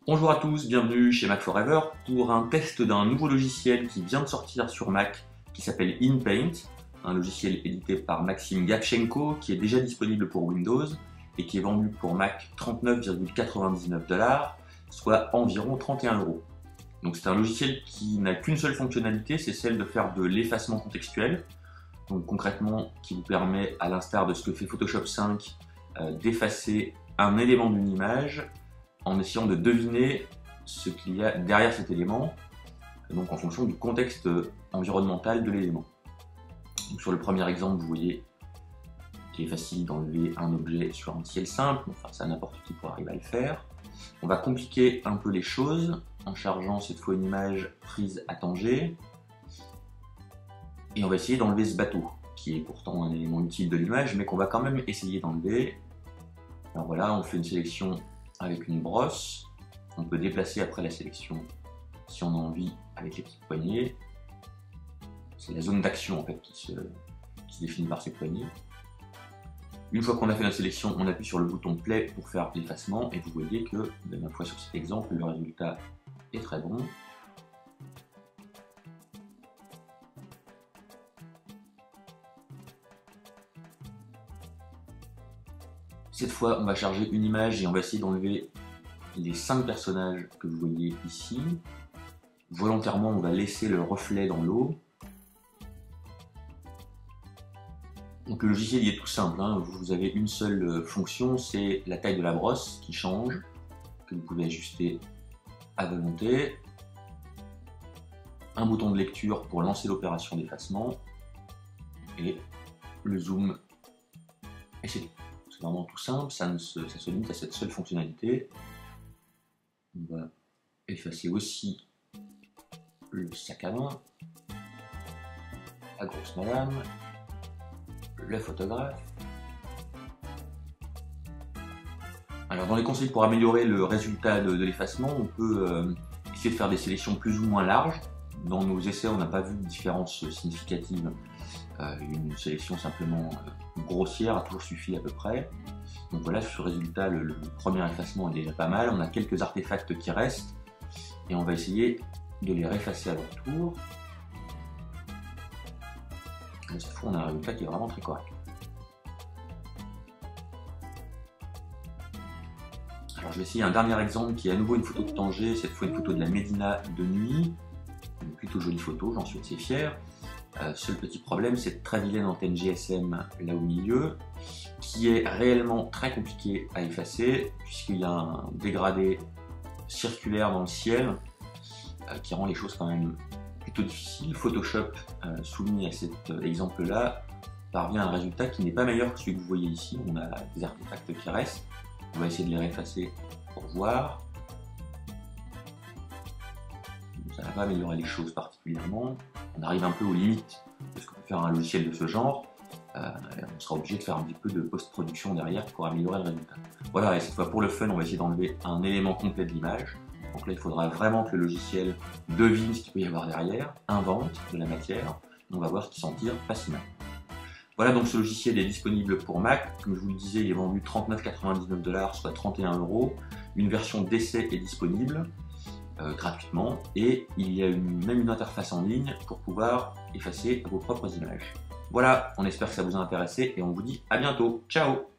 Bonjour à tous, bienvenue chez Mac Forever pour un test d'un nouveau logiciel qui vient de sortir sur Mac qui s'appelle InPaint, un logiciel édité par Maxime Gavchenko qui est déjà disponible pour Windows et qui est vendu pour Mac 39,99$, soit environ 31€. Donc c'est un logiciel qui n'a qu'une seule fonctionnalité, c'est celle de faire de l'effacement contextuel. Donc concrètement, qui vous permet, à l'instar de ce que fait Photoshop 5, d'effacer un élément d'une image en essayant de deviner ce qu'il y a derrière cet élément, donc en fonction du contexte environnemental de l'élément. Sur le premier exemple, vous voyez qu'il est facile d'enlever un objet sur un ciel simple, enfin ça n'importe qui pourra arriver à le faire. On va compliquer un peu les choses en chargeant cette fois une image prise à Tanger, et on va essayer d'enlever ce bateau, qui est pourtant un élément utile de l'image, mais qu'on va quand même essayer d'enlever. Alors voilà, on fait une sélection avec une brosse. On peut déplacer après la sélection si on a envie avec les petites poignées. C'est la zone d'action en fait qui se définit par ces poignées. Une fois qu'on a fait notre sélection, on appuie sur le bouton play pour faire l'effacement et vous voyez que, de ma foi sur cet exemple, le résultat est très bon. Cette fois, on va charger une image et on va essayer d'enlever les 5 personnages que vous voyez ici. Volontairement, on va laisser le reflet dans l'eau. Donc le logiciel il est tout simple, hein. Vous avez une seule fonction, c'est la taille de la brosse qui change, que vous pouvez ajuster à volonté. Un bouton de lecture pour lancer l'opération d'effacement. Et le zoom. Et c'est tout. C'est vraiment tout simple, ça se limite à cette seule fonctionnalité. On va effacer aussi le sac à main, la grosse madame, le photographe. Alors dans les conseils pour améliorer le résultat de l'effacement, on peut essayer de faire des sélections plus ou moins larges. Dans nos essais, on n'a pas vu de différence significative. Une sélection simplement grossière a toujours suffi à peu près. Donc voilà, sur ce résultat, le premier effacement est déjà pas mal. On a quelques artefacts qui restent et on va essayer de les réeffacer à leur tour. Et cette fois, on a un résultat qui est vraiment très correct. Alors je vais essayer un dernier exemple qui est à nouveau une photo de Tanger, cette fois une photo de la Médina de nuit. Une plutôt jolie photo, j'en suis assez fier. Seul petit problème, cette très vilaine antenne GSM là au milieu, qui est réellement très compliqué à effacer, puisqu'il y a un dégradé circulaire dans le ciel, qui rend les choses quand même plutôt difficiles. Photoshop, soumis à cet exemple-là, parvient à un résultat qui n'est pas meilleur que celui que vous voyez ici. On a des artefacts qui restent, on va essayer de les réeffacer pour voir. Ça n'a pas amélioré les choses particulièrement. On arrive un peu aux limites de ce que peut faire un logiciel de ce genre. On sera obligé de faire un petit peu de post-production derrière pour améliorer le résultat. Voilà, et cette fois pour le fun, on va essayer d'enlever un élément complet de l'image. Donc là, il faudra vraiment que le logiciel devine ce qu'il peut y avoir derrière, invente de la matière. On va voir ce qui s'en tire pas si mal. Voilà, donc ce logiciel est disponible pour Mac. Comme je vous le disais, il est vendu 39,99$, soit 31€. Une version d'essai est disponible. Gratuitement, et il y a même une interface en ligne pour pouvoir effacer vos propres images. Voilà, on espère que ça vous a intéressé et on vous dit à bientôt. Ciao!